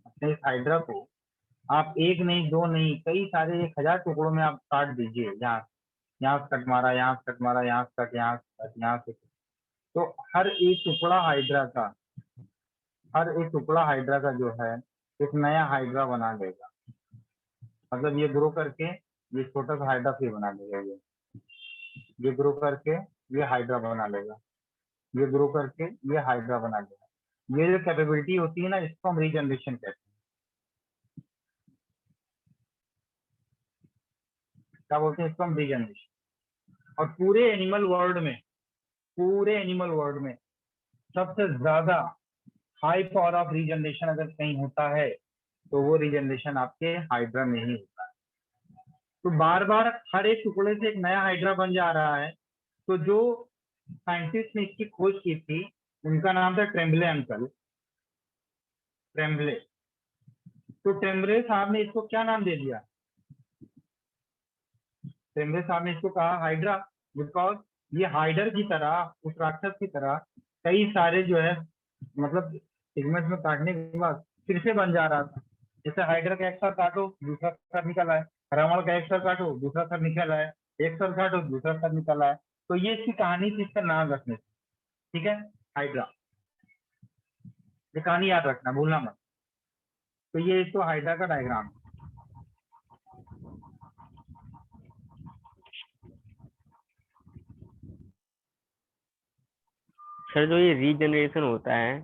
अपने इस हाइड्रा को आप एक नहीं, दो नहीं, कई सारे 1000 टुकड़ों में आप काट दीजिए। यहाँ से कट मारा, यहाँ से कट मारा, यहाँ से कट, यहाँ से कट, यहाँ से कट। तो हर एक टुकड़ा हाइड्रा का जो है एक नया हाइड्रा बना देगा। मतलब ये ग्रो करके ये छोटा सा हाइड्रा फिर बना देगा। ये ग्रो करके ये हाइड्रा बना लेगा, ये ग्रो करके ये हाइड्रा बना लेगा। ये जो कैपेबिलिटी होती है ना, इसको हम रीजनरेशन कहते हैं। क्या बोलते हैं? इसको हम रीजनरेशन। और पूरे एनिमल वर्ल्ड में सबसे ज्यादा हाई पावर ऑफ रीजनरेशन अगर कहीं होता है तो वो रीजनरेशन आपके हाइड्रा में ही होता है। तो बार बार हर एक टुकड़े से एक नया हाइड्रा बन जा रहा है। तो जो साइंटिस्ट ने इसकी खोज की थी, उनका नाम था ट्रेम्बले अंकल, ट्रेम्बले। तो ट्रेम्बले साहब ने इसको क्या नाम दे दिया? ट्रेम्बले साहब ने इसको कहा हाइड्रा, बिकॉज ये हाइडर की तरह, उस राक्षस की तरह कई सारे जो है, मतलब सेगमेंट में काटने के बाद फिर से बन जा रहा था। जैसे हाइड्रा का एक सर काटो, दूसरा सर निकल आए। रावण का एक सर काटो, दूसरा सर निकल आए। एक सर काटो, दूसरा सर निकल आए। तो ये इसकी कहानी थी, इसका नाम रखने से। ठीक है, हाइड्रा। ये कहानी याद रखना, भूलना मत। तो ये तो हाइड्रा का डायग्राम है। सर जो ये रीजनरेशन होता है,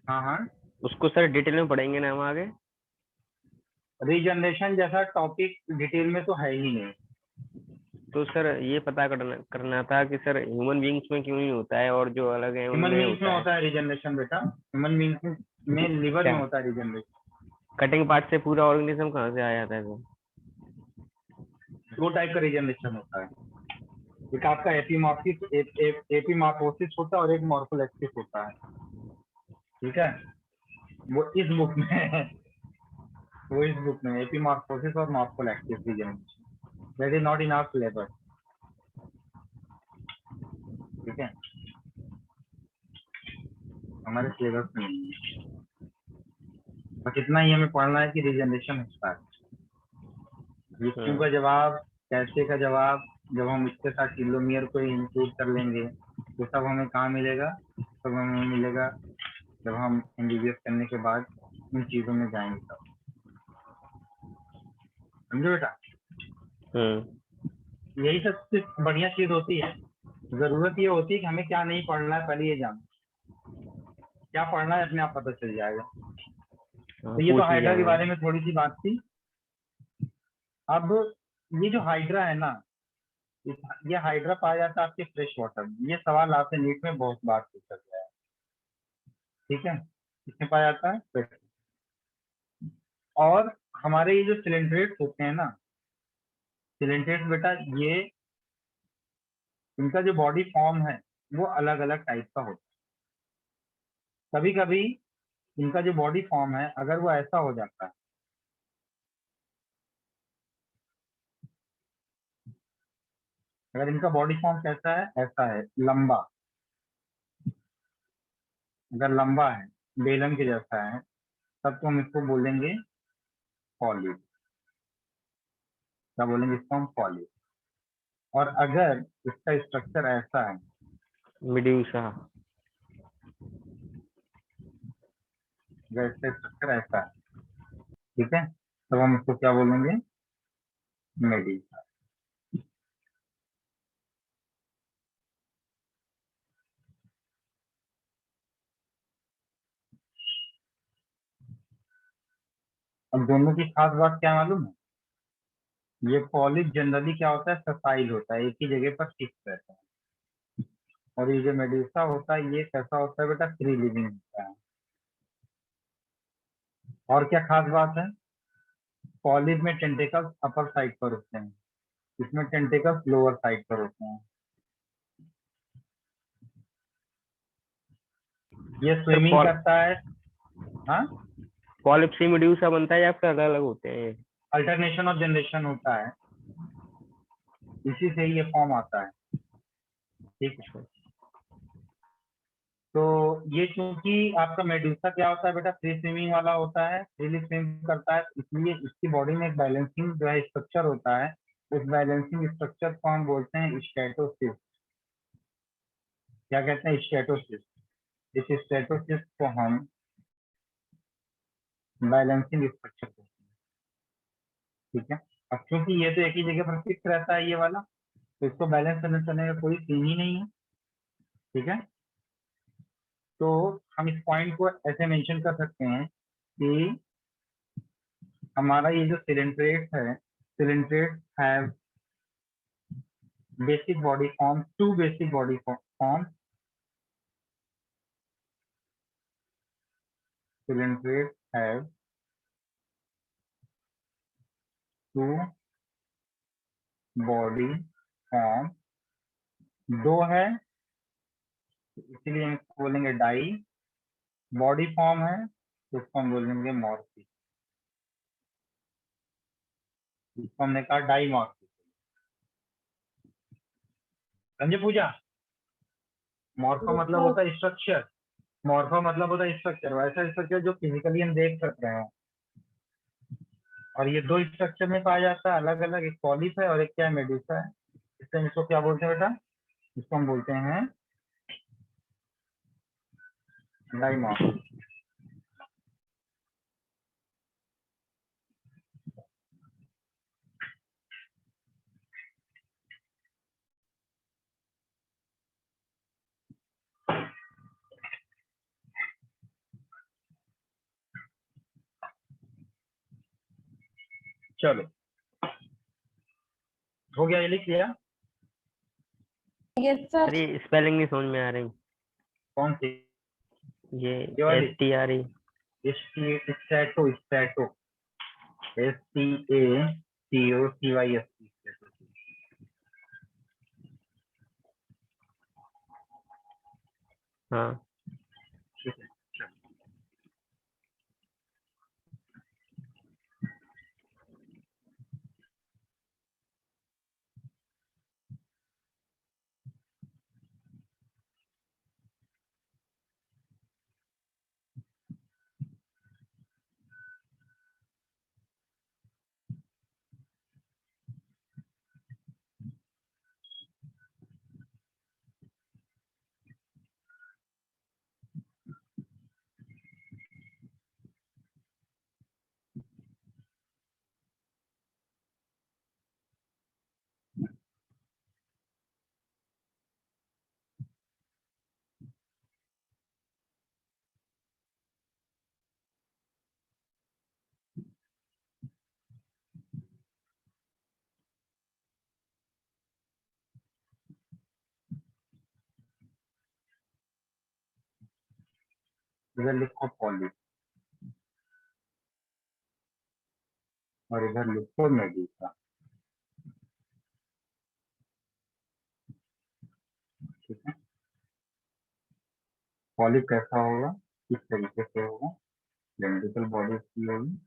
हाँ हाँ, उसको सर डिटेल में पढ़ेंगे ना हम आगे? रीजनरेशन जैसा टॉपिक डिटेल में तो है ही नहीं। तो सर ये पता करना था कि सर ह्यूमन बींग्स में क्यों नहीं होता है और जो अलग है ह्यूमन उनमें बींग्स में होता है रीजनरेशन बेटा। ह्यूमन बींग्स में लिवर में होता है रीजनरेशन। कटिंग पार्ट से पूरा ऑर्गेनिज्म कहाँ से आ जाता है सर? 2 टाइप का रीजनरेशन होता है। एक आपका एपीमॉर्फोसिस होता है और एक मॉर्फोलेक्सिस होता है। ठीक है, वो इस बुक में है, एपीमॉर्फोसिस और morpholaxis regeneration. That is not in our syllabus. ठीक है, हमारे सिलेबस में नहीं है। बस इतना ही हमें पढ़ना है कि रीजनरेशन होता है। ये क्यों का जवाब, कैसे का जवाब, जब हम इसके साथ टेलोमियर को इंक्लूड कर लेंगे तो सब हमें कहाँ मिलेगा? सब हमें मिलेगा जब हम एमबीबीएस करने के बाद इन चीजों में जाएंगे तब। समझो बेटा, यही सबसे बढ़िया चीज होती है। जरूरत ये होती है कि हमें क्या नहीं पढ़ना है, पहले ये जानो। क्या पढ़ना है अपने आप पता चल जाएगा। तो ये तो हाइड्रा के बारे में थोड़ी सी बात थी। अब ये जो हाइड्रा है ना, ये हाइड्रा पाया जाता है आपके फ्रेश वाटर में। ये सवाल आपसे नीट में बहुत बार पूछा गया है, ठीक है, किसमें पाया जाता है, फ्रेश। और हमारे ये जो सिलेंड्रेट्स होते हैं ना, सिलेंड्रेट्स बेटा, ये इनका जो बॉडी फॉर्म है वो अलग अलग टाइप का होता है। कभी कभी इनका जो बॉडी फॉर्म है अगर वो ऐसा हो जाता है, अगर इनका बॉडी फॉर्म कैसा है, ऐसा है, लंबा, अगर लंबा है, बेलन के जैसा है, तब तो हम इसको बोलेंगे पॉलिप। क्या बोलेंगे इसको हम, पॉलिप। और अगर इसका स्ट्रक्चर ऐसा है, मेड्यूसा। अगर इसका स्ट्रक्चर ऐसा है, ठीक है, तब हम इसको क्या बोलेंगे, मेडुसा। अब दोनों की खास बात क्या मालूम है, ये पॉलिप जनरली क्या होता है, ससाइल होता है, एक ही जगह पर फिक्स रहता है। और ये जो मेडुसा होता है ये कैसा होता है बेटा, फ्री लिविंग होता है। और क्या खास बात है, पॉलिप में टेंटेकल्स अपर साइड पर होते हैं, इसमें टेंटेकल्स लोअर साइड पर होते हैं। ये सर स्विमिंग करता है। हाँ, पॉलिप से मेड्यूसा बनता है या फिर अलग अलग होते हैं? अल्टरनेशन ऑफ जनरेशन होता है, इसी से ही ये फॉर्म आता है, ठीक है। तो ये चूंकि आपका मेडुसा क्या होता है बेटा, फ्री स्विमिंग वाला होता है, फ्रीली स्विम करता है, इसलिए इसकी बॉडी में एक बैलेंसिंग जो है स्ट्रक्चर होता है। उस बैलेंसिंग स्ट्रक्चर को हम बोलते हैं स्टेटोसिस। क्या कहते हैं, स्टेटोसिस। इस स्टेटोसिस को हम बैलेंसिंग स्ट्रक्चर कहते हैं, ठीक है। अब क्योंकि ये तो एक ही जगह पर फिक्स रहता है ये वाला, तो इसको बैलेंस करने का कोई सीन ही नहीं है, ठीक है। तो हम इस पॉइंट को ऐसे मेंशन कर सकते हैं कि हमारा ये जो सिलेंड्रेट है, सिलेंड्रेट have basic body forms, two basic body forms. Cilindrates have two body forms. दो है इसीलिए हम इसको बोलेंगे डाई। बॉडी फॉर्म है तो इसको हम बोलेंगे मॉर्फी। इसको हमने कहा डाई मॉर्फी। समझे पूजा? मॉर्फा मतलब होता है स्ट्रक्चर, मॉर्फा मतलब होता है स्ट्रक्चर, वैसा स्ट्रक्चर जो फिजिकली हम देख सकते हैं। और ये दो स्ट्रक्चर में पाया जाता है अलग अलग, एक पॉलिप है और एक क्या है, मेडुसा है। इससे हम इसको क्या बोलते हैं बेटा, इसको हम बोलते हैं डाइमॉर्फ। चलो, हो गया, ये लिख लिया। Yes sir. सर ये स्पेलिंग नहीं समझ में आ रही। कौन सी? ये ये वाली STRE। स्टैटो, स्टैटो, STATOCYS। हाँ ठीक है, चलो। इधर लिखो पॉली और इधर लिखो मेडुसा। ठीक है, पॉली कैसा होगा, किस तरीके से होगा, सिलेंड्रिकल बॉडी की होगी।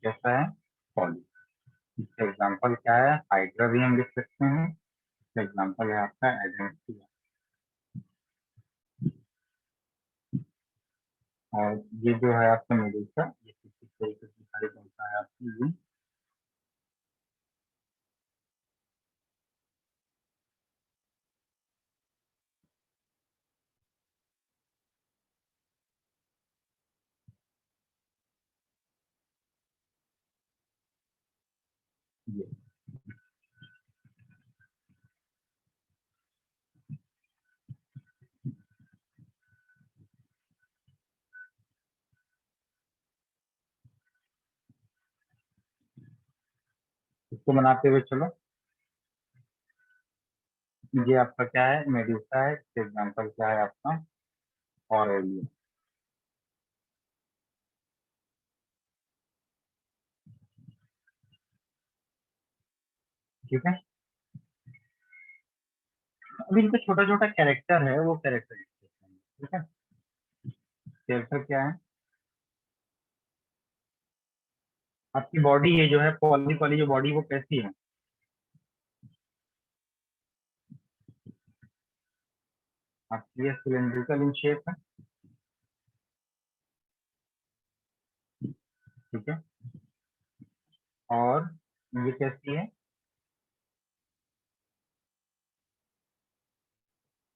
कैसा है पॉली। इसका एग्जाम्पल क्या है, हाइड्रा भी हम लिख सकते हैं। एग्जाम्पल है आपका एडेंसिया। और ये जो है आपका मेडुसा, ये किस तरीके से दिखाई देता है आपकी, ये इसको बनाते हुए चलो। ये आपका क्या है, मेडुसा है। इसका एग्जाम्पल क्या है आपका ऑरेलिया। ठीक है, अभी इनका छोटा छोटा कैरेक्टर है, वो कैरेक्टर। ठीक है, कैरेक्टर क्या है, आपकी बॉडी ये जो है पॉली वाली जो बॉडी वो कैसी है, आपकी ये सिलेंड्रिकल इन शेप है। ठीक है, और ये कैसी है,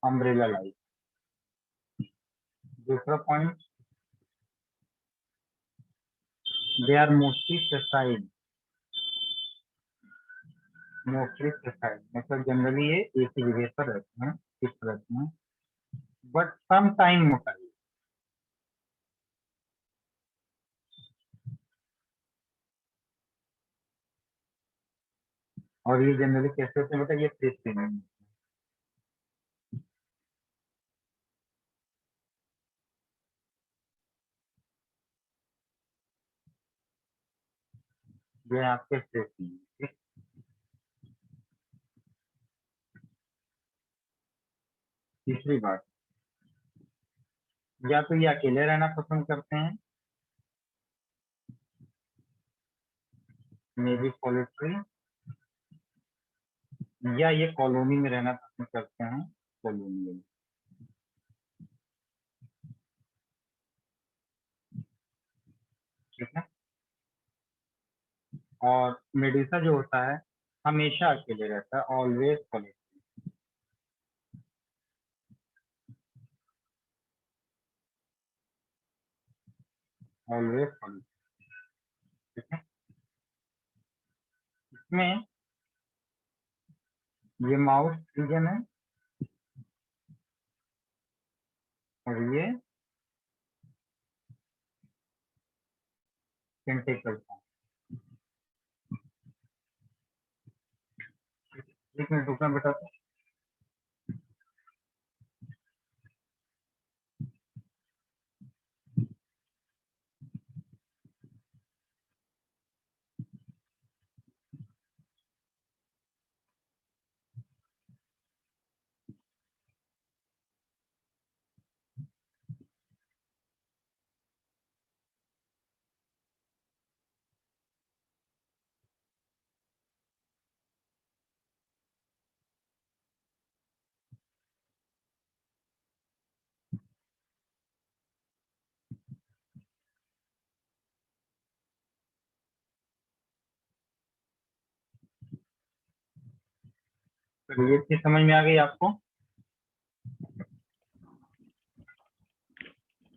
अम्ब्रेला लाइक। दूसरा point, they are mostly sessile. Mostly sessile मतलब जनरली ये एक ही जगह पर रहते हैं, फिक्स रहते हैं, बट सम टाइम मोटाइल। और ये जनरली कैसे होते हैं बेटा, ये फ्रेश नहीं, ये आपके फ्रेश नहीं। तीसरी बात, या तो ये अकेले रहना पसंद करते हैं, मे बी सॉलिटरी, या ये कॉलोनी में रहना पसंद करते हैं, कॉलोनी में। ठीक है, और मेडुसा जो होता है हमेशा अकेले रहता है, ऑलवेज सॉलिटरी, ऑलवेज सॉलिटरी। ठीक है, इसमें ये माउस रीजन है और ये टेंटेकल है। एक मिनट रुकना बेटा। तो ये चीज समझ में आ गई आपको।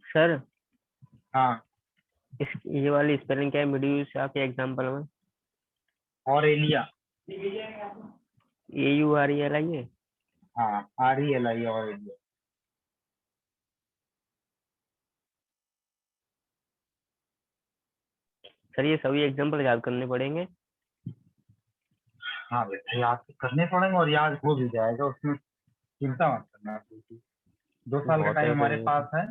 सर हाँ, इस ये वाली स्पेलिंग क्या है मेडुसा के एग्जांपल में? ऑरेलिया। AURELIA। हाँ, RELI ऑरेलिया। सर ये सभी एग्जाम्पल याद करने पड़ेंगे? हाँ बेटा, याद तो करने पड़ेंगे और याद हो भी जाएगा, उसमें चिंता मत करना। 2 साल का बहुत टाइम है हमारे सर। पास है,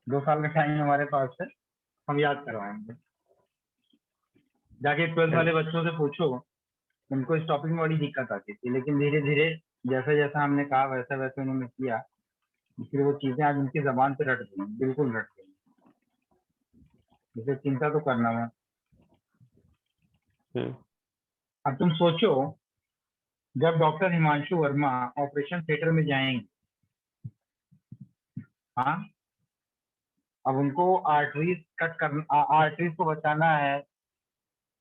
2 साल का टाइम हमारे पास है, हम याद करवाएंगे। जाके 12th वाले बच्चों से पूछो, उनको इस टॉपिक में बड़ी दिक्कत आती थी, लेकिन धीरे धीरे जैसा जैसा हमने कहा वैसा वैसा उन्होंने किया, इसलिए वो चीजें आज उनकी जबान पे रट गई, बिल्कुल रट गई। इसे चिंता तो करना मत। हम्म। अब तुम सोचो, जब doctor Himanshu Verma operation theatre में जाएंगे, हाँ, अब उनको आर्टरीज कट करना, आर्टरीज को बचाना है,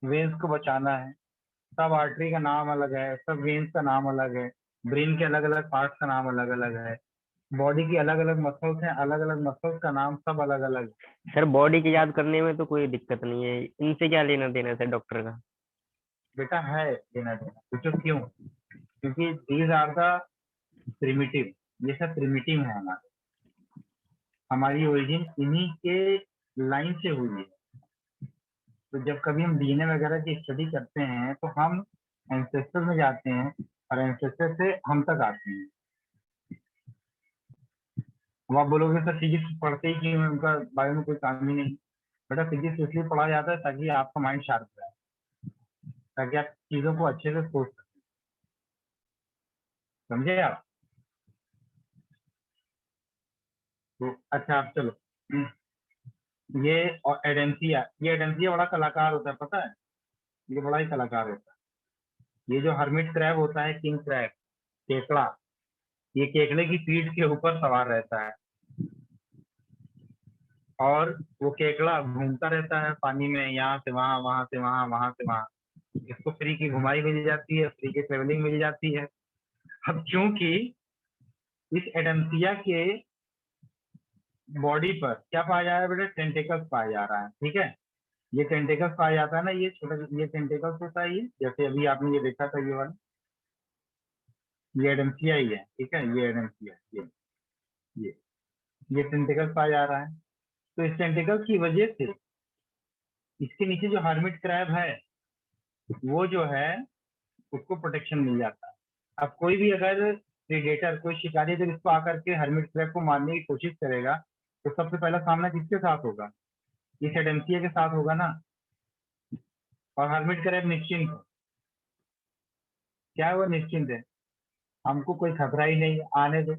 वेन्स को बचाना है। सब आर्टरी का नाम अलग है, सब वेन्स का नाम अलग है, ब्रेन के अलग अलग पार्ट्स का नाम अलग अलग है, बॉडी की अलग अलग मसल्स हैं, अलग अलग मसल्स का नाम सब अलग अलग है। सर बॉडी के याद करने में तो कोई दिक्कत नहीं है, इनसे क्या लेना देना सर डॉक्टर का? बेटा है देना देना, पूछो क्यों? क्योंकि दीज आर द प्रिमिटिव, ये सब प्रिमिटिव है हमारे, हमारी ओरिजिन इन्हीं के लाइन से हुई है। तो जब कभी हम डीएनए वगैरह की स्टडी करते हैं तो हम एंसेस्टर में जाते हैं और एंसेस्टर से हम तक आते हैं। अब आप बोलोगे सर फिजिक्स पढ़ते ही क्यों है, उनका बायो में कोई काम ही नहीं। बेटा फिजिक्स इसलिए पढ़ा जाता है ताकि आपका माइंड शार्प रहे, ताकि आप चीजों को अच्छे से सोच सकें, समझे आप? तो अच्छा आप चलो, ये और एडेंसिया, ये एडेंसिया बड़ा कलाकार होता है, पता है? ये बड़ा ही कलाकार होता है। ये जो हर्मिट क्रैब होता है, किंग क्रैब, केकड़ा, ये केकड़े की पीठ के ऊपर सवार रहता है और वो केकड़ा घूमता रहता है पानी में, यहाँ से वहां, वहां से वहां, वहां से वहां। इसको फ्री की घुमाई मिल जाती है, फ्री की ट्रेवलिंग मिल जाती है। अब क्योंकि इस एडेंसिया के बॉडी पर क्या पाया जा रहा है बेटा? टेंटिकल्स पाया जा रहा है, ठीक है? ये टेंटिकल्स पाया जाता है ना, ये छोटा, ये टेंटिकल्स होता है, ये जैसे अभी आपने ये देखा था, ये वाला, ये एडेंसिया ही है, ठीक है? ये एडेंसिया, ये ये टेंटिकल्स पाया जा रहा है। तो इस टेंटिकल्स की वजह से इसके नीचे जो हर्मिट क्रैब है वो जो है उसको प्रोटेक्शन मिल जाता है। अब कोई भी अगर प्रेडेटर, कोई शिकारी अगर इसको आकर के हर्मिट क्रैब को मारने की कोशिश करेगा तो सबसे पहला सामना किसके साथ होगा? इस एडेंसिया के साथ होगा ना। और हर्मिट क्रैब निश्चिंत है, क्या है वो? निश्चिंत है, हमको कोई खतरा ही नहीं, आने दो।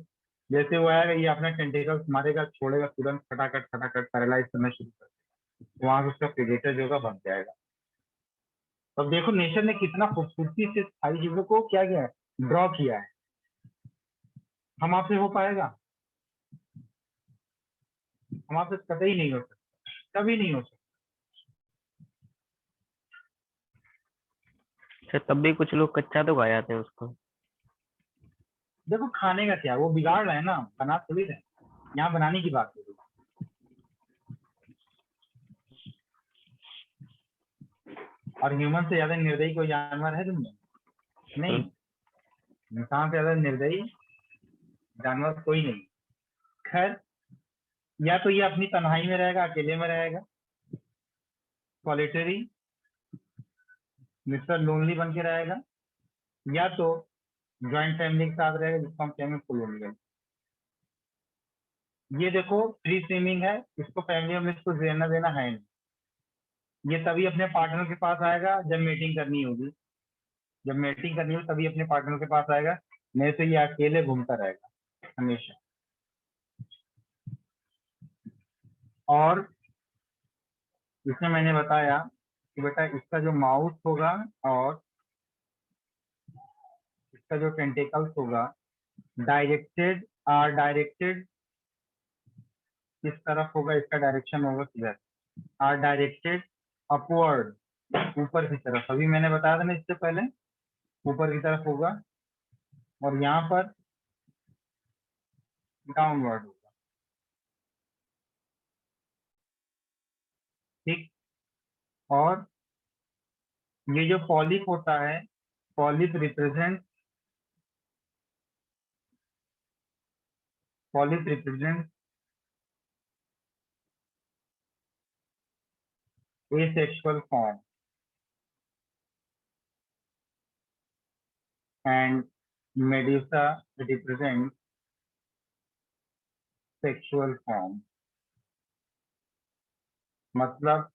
जैसे वो आएगा ये अपना टेंटिकल्स मारेगा, छोड़ेगा, तुरंत फटाखट फटाखट पैरालाइज करना शुरू कर देगा, वहां से उसका प्रेडेटर जो होगा बन जाएगा। अब देखो नेचर ने कितना खूबसूरती से सारी चीजों को क्या किया है, ड्रॉ किया है। हम आपसे हो पाएगा? हम आपसे कतई नहीं हो सकता, कभी नहीं हो सकता। सर तब भी कुछ लोग कच्चा तो खा जाते हैं उसको। देखो खाने का क्या, वो बिगाड़ रहे हैं ना, बना थोड़ी रहे, यहाँ बनाने की बात है। और ह्यूमन से ज्यादा निर्दयी कोई जानवर है दुनिया में? नहीं, इंसान से ज्यादा निर्दयी जानवर कोई नहीं। खैर, या तो ये अपनी तन्हाई में रहेगा, अकेले में रहेगा, सॉलिटरी, मिस्टर लोनली बन के रहेगा, या तो ज्वाइंट फैमिली के साथ रहेगा जिसको हम कहेंगे फुल लोनली। ये देखो फ्री स्विमिंग है, इसको फैमिली में इसको देना देना है नहीं। ये तभी अपने पार्टनर के पास आएगा जब मीटिंग करनी होगी, जब मीटिंग करनी हो तभी अपने पार्टनर के पास आएगा, नहीं तो ये अकेले घूमता रहेगा हमेशा। और इसमें मैंने बताया कि बेटा इसका जो माउथ होगा और इसका जो टेंटिकल्स होगा डायरेक्टेड किस तरफ होगा, इसका डायरेक्शन होगा किधर? आर डायरेक्टेड अपवर्ड, ऊपर की तरफ। अभी मैंने बताया था ना इससे पहले, ऊपर की तरफ होगा, और यहाँ पर डाउनवर्ड होगा, ठीक? और ये जो पॉलिप होता है, polyp represent asexual form and Medusa represents sexual form. मतलब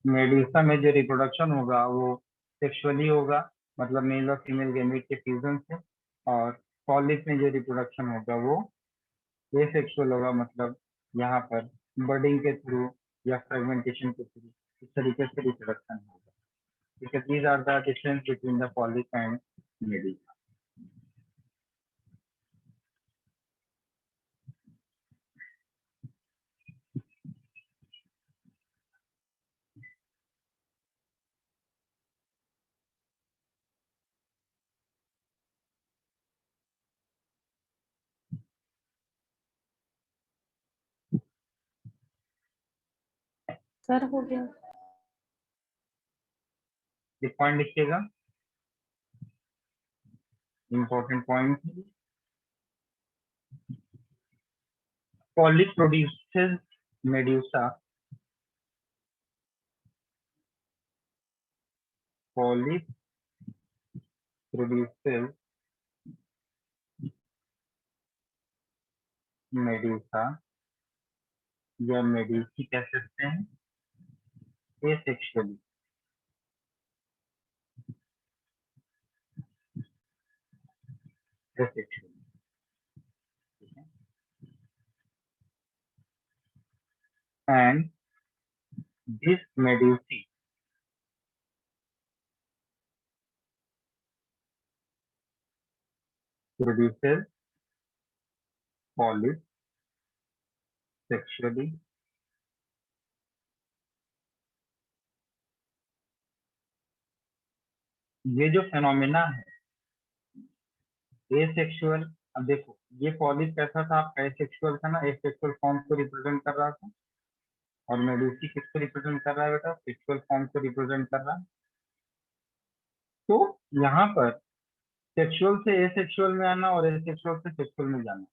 मेडुसा में जो रिप्रोडक्शन होगा वो सेक्सुअली होगा, मतलब मेल और फीमेल गैमेट के फ्यूजन से, और पॉलिप में जो रिप्रोडक्शन होगा वो एसेक्सुअल होगा, मतलब यहाँ पर बर्डिंग के थ्रू या फ्रेगमेंटेशन के थ्रू इस तरीके से रिप्रोडक्शन होगा। ठीक है, these are the difference between the polyp and medusa. Sir हो गया। एक पॉइंट लिखिएगा, important point. Polyp produces medusa. Polyp produces medusa या मेडुसी कह सकते हैं asexually. Asexually. And this medusae produces polyps sexually. ये जो फेनोमेना है एसेक्सुअल, अब देखो ये पॉलिप कैसा था, आपका एसेक्सुअल था ना, एसेक्सुअल फॉर्म को रिप्रेजेंट कर रहा था, और मेडुसी किसको रिप्रेजेंट कर रहा है बेटा, सेक्सुअल फॉर्म को रिप्रेजेंट कर रहा है। तो यहाँ पर सेक्सुअल से एसेक्सुअल में आना और एसेक्सुअल से सेक्सुअल में जाना,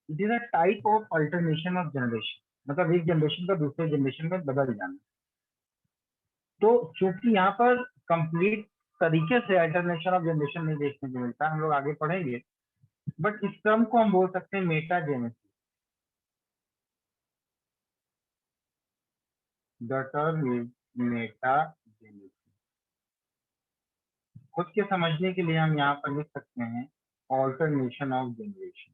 it is a type of alternation of generation, मतलब एक जनरेशन का दूसरे जनरेशन में बदल जाना। तो चूंकि यहाँ पर कंप्लीट तरीके से अल्टरनेशन ऑफ जनरेशन नहीं देखने को मिलता, हम लोग आगे पढ़ेंगे, बट इस क्रम को हम बोल सकते हैं metagenesis. The term is metagenesis. खुद के समझने के लिए हम यहाँ पर लिख सकते हैं alternation of generation.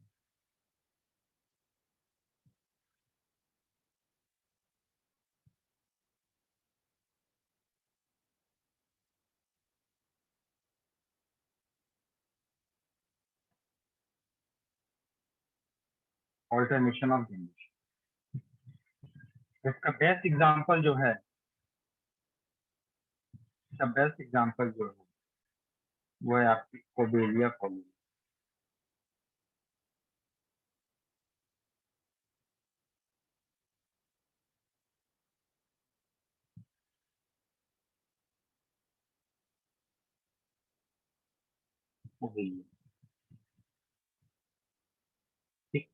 Alternation of generation, इसका बेस्ट एग्जांपल जो है, इसका बेस्ट एग्जांपल जो है वो है आपकी कोबेलिया कॉलोनी। कोबेलिया, ठीक,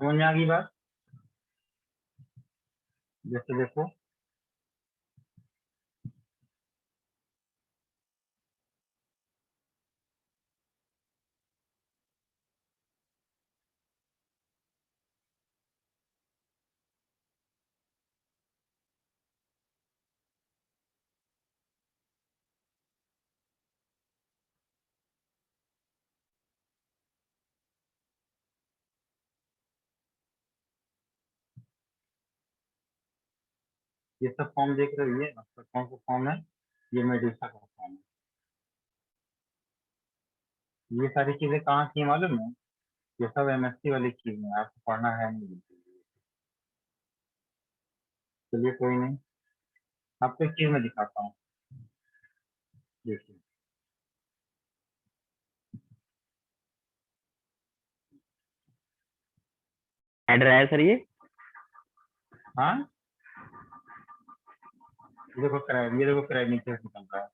समझ में आ गई बात। जैसे देखो ये सब फॉर्म देख रहे हो, ये मतलब कौन सा फॉर्म है, ये मेडुसा का फॉर्म है। ये सारी चीजें कहाँ की हैं मालूम है, ये सब एमएससी वाली चीज है, आपको पढ़ना है नहीं बिल्कुल भी। चलिए कोई नहीं, आपको एक चीज मैं दिखाता हूँ, देखिए। ऐड रहा है सर ये। हाँ देखो क्रैब, ये देखो क्रैब नीचे से निकल रहा है।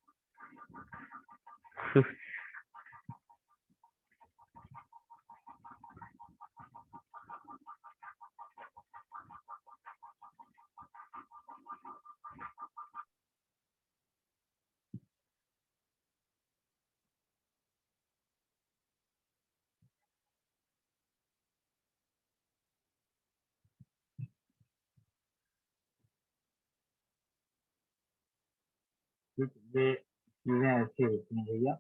ये चीजें ऐसी होती हैं भैया।